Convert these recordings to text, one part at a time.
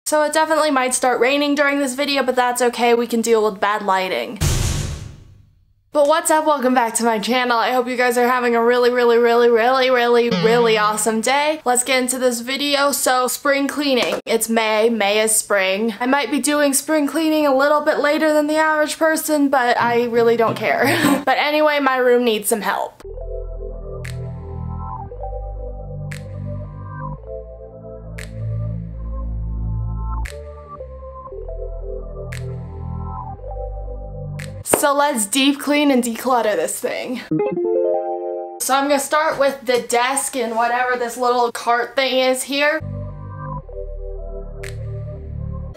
So it definitely might start raining during this video, but that's okay, we can deal with bad lighting. But what's up, welcome back to my channel. I hope you guys are having a really awesome day. Let's get into this video. So spring cleaning, it's May is spring. I might be doing spring cleaning a little bit later than the average person, but I really don't care. But anyway, my room needs some help. So let's deep clean and declutter this thing. So I'm gonna start with the desk and whatever this little cart thing is here.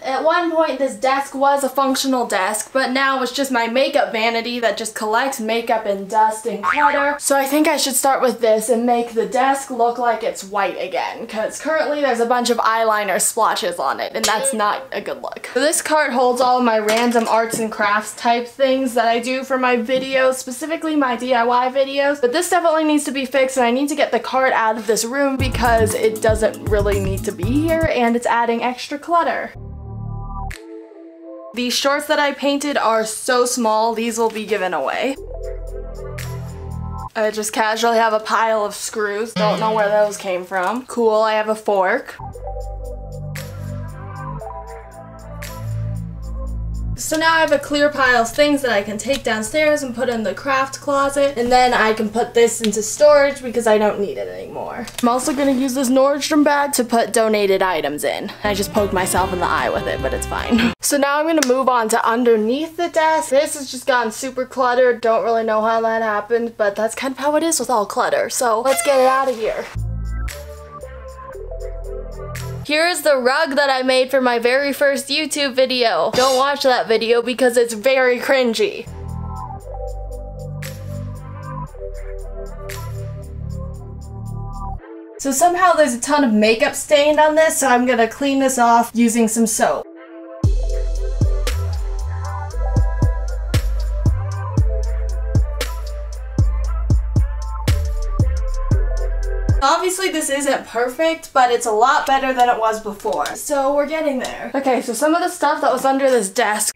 At one point this desk was a functional desk, but now it's just my makeup vanity that just collects makeup and dust and clutter. So I think I should start with this and make the desk look like it's white again, because currently there's a bunch of eyeliner splotches on it and that's not a good look. So this cart holds all of my random arts and crafts type things that I do for my videos, specifically my DIY videos. But this definitely needs to be fixed and I need to get the cart out of this room because it doesn't really need to be here and it's adding extra clutter. These shorts that I painted are so small, these will be given away. I just casually have a pile of screws, don't know where those came from. Cool, I have a fork. So now I have a clear pile of things that I can take downstairs and put in the craft closet, and then I can put this into storage because I don't need it anymore. I'm also gonna use this Nordstrom bag to put donated items in. I just poked myself in the eye with it, but it's fine. So now I'm gonna move on to underneath the desk. This has just gotten super cluttered. Don't really know how that happened, but that's kind of how it is with all clutter. So let's get it out of here. Here's the rug that I made for my very first YouTube video. Don't watch that video because it's very cringy. So somehow there's a ton of makeup stained on this, so I'm gonna clean this off using some soap. Obviously this isn't perfect, but it's a lot better than it was before. So we're getting there. Okay, so some of the stuff that was under this desk,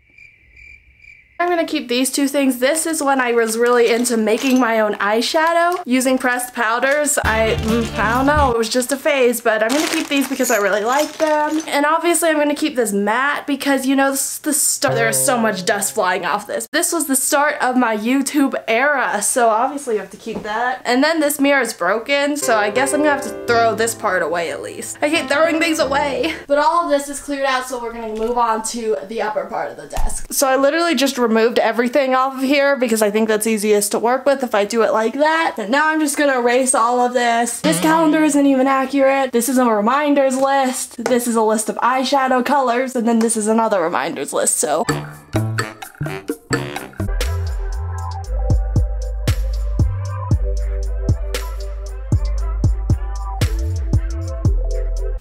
I'm gonna keep these two things. This is when I was really into making my own eyeshadow using pressed powders. I don't know, it was just a phase, but I'm gonna keep these because I really like them. And obviously I'm gonna keep this matte because, you know, this is the start. There's so much dust flying off this. This was the start of my YouTube era, so obviously you have to keep that. And then this mirror is broken, so I guess I'm gonna have to throw this part away at least. I hate throwing things away. But all of this is cleared out, so we're gonna move on to the upper part of the desk. So I literally just removed everything off of here because I think that's easiest to work with if I do it like that. And now I'm just gonna erase all of this. This calendar isn't even accurate. This is a reminders list. This is a list of eyeshadow colors, and then this is another reminders list, so.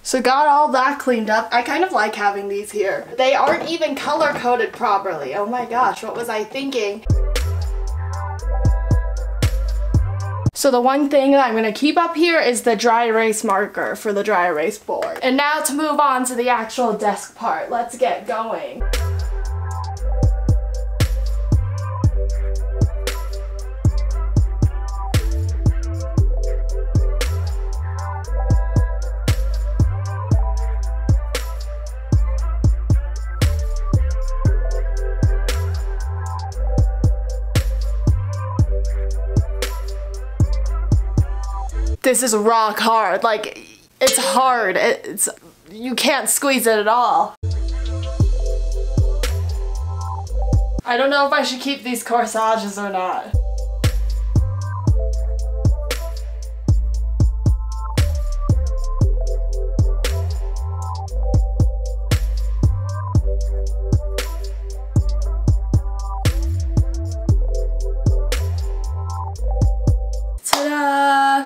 So got all that cleaned up. I kind of like having these here. They aren't even color coded properly. Oh my gosh, what was I thinking? So the one thing that I'm gonna keep up here is the dry erase marker for the dry erase board. And now to move on to the actual desk part. Let's get going. This is rock hard, like, it's hard, you can't squeeze it at all. I don't know if I should keep these corsages or not. Ta-da!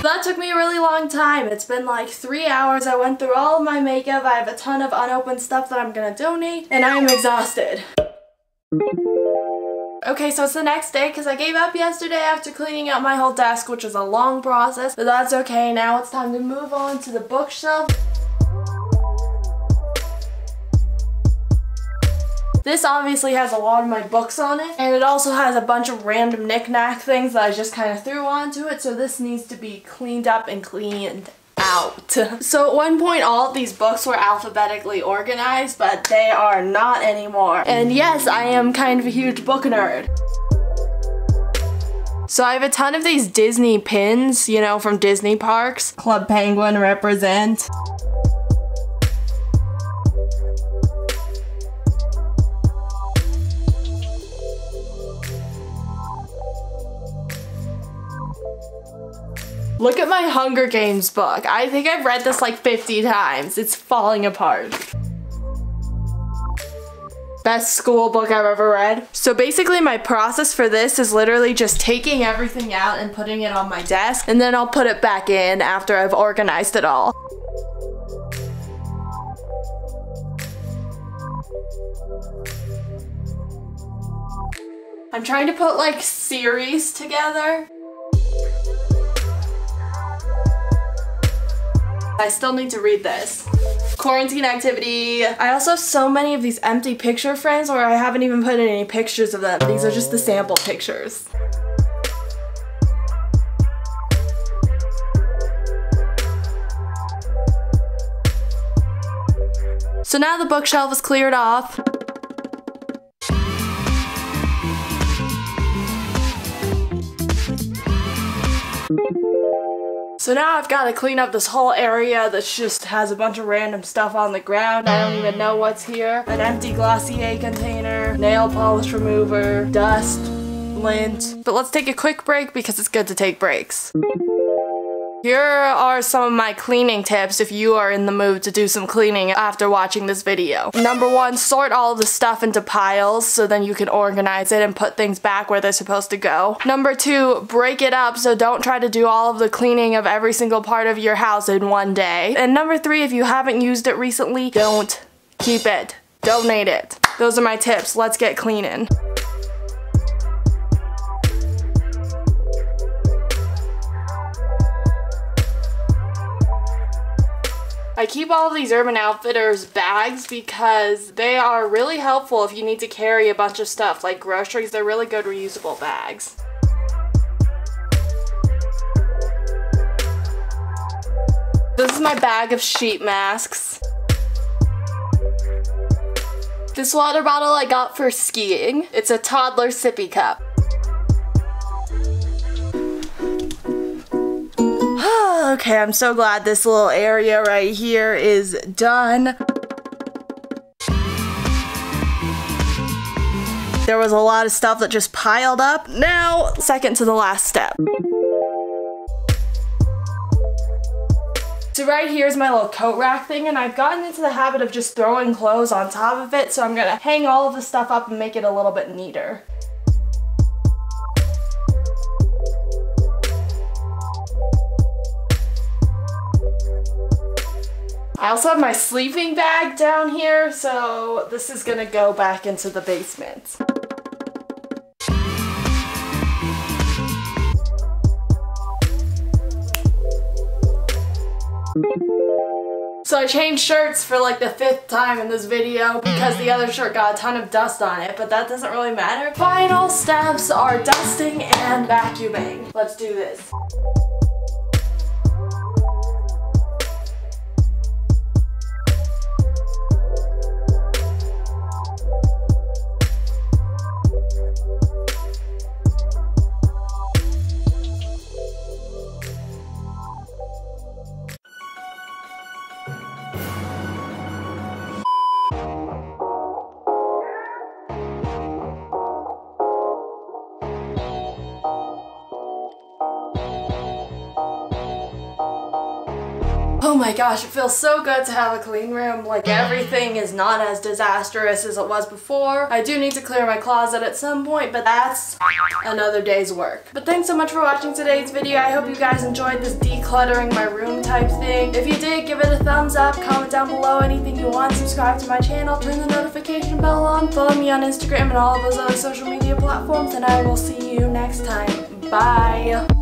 That took me a really long time. It's been like 3 hours. I went through all of my makeup. I have a ton of unopened stuff that I'm gonna donate, and I am exhausted. Okay, so it's the next day because I gave up yesterday after cleaning out my whole desk, which was a long process, but that's okay. Now it's time to move on to the bookshelf. This obviously has a lot of my books on it, and it also has a bunch of random knick-knack things that I just kind of threw onto it, so this needs to be cleaned up and cleaned out. So at one point all of these books were alphabetically organized, but they are not anymore. And yes, I am kind of a huge book nerd. So I have a ton of these Disney pins, you know, from Disney parks. Club Penguin represent. Look at my Hunger Games book. I think I've read this like 50 times. It's falling apart. Best school book I've ever read. So basically my process for this is literally just taking everything out and putting it on my desk, and then I'll put it back in after I've organized it all. I'm trying to put like series together. I still need to read this. Quarantine activity. I also have so many of these empty picture frames where I haven't even put in any pictures of them. These are just the sample pictures. So now the bookshelf is cleared off. So now I've got to clean up this whole area that just has a bunch of random stuff on the ground. I don't even know what's here. An empty Glossier container, nail polish remover, dust, lint. But let's take a quick break because it's good to take breaks. Here are some of my cleaning tips if you are in the mood to do some cleaning after watching this video. Number 1, sort all of the stuff into piles so then you can organize it and put things back where they're supposed to go. Number 2, break it up, so don't try to do all of the cleaning of every single part of your house in one day. And number 3, if you haven't used it recently, don't keep it. Donate it. Those are my tips. Let's get cleaning. I keep all of these Urban Outfitters bags because they are really helpful if you need to carry a bunch of stuff like groceries. They're really good reusable bags. This is my bag of sheet masks. This water bottle I got for skiing. It's a toddler sippy cup. Okay, I'm so glad this little area right here is done. There was a lot of stuff that just piled up. Now, second to the last step. So right here is my little coat rack thing, and I've gotten into the habit of just throwing clothes on top of it, so I'm gonna hang all of the stuff up and make it a little bit neater. I also have my sleeping bag down here, so this is gonna go back into the basement. So I changed shirts for like the 5th time in this video because the other shirt got a ton of dust on it, but that doesn't really matter. Final steps are dusting and vacuuming. Let's do this. Oh my gosh, it feels so good to have a clean room. Like everything is not as disastrous as it was before. I do need to clear my closet at some point, but that's another day's work. But thanks so much for watching today's video. I hope you guys enjoyed this decluttering my room type thing. If you did, give it a thumbs up, comment down below anything you want, subscribe to my channel, turn the notification bell on, follow me on Instagram and all of those other social media platforms, and I will see you next time. Bye!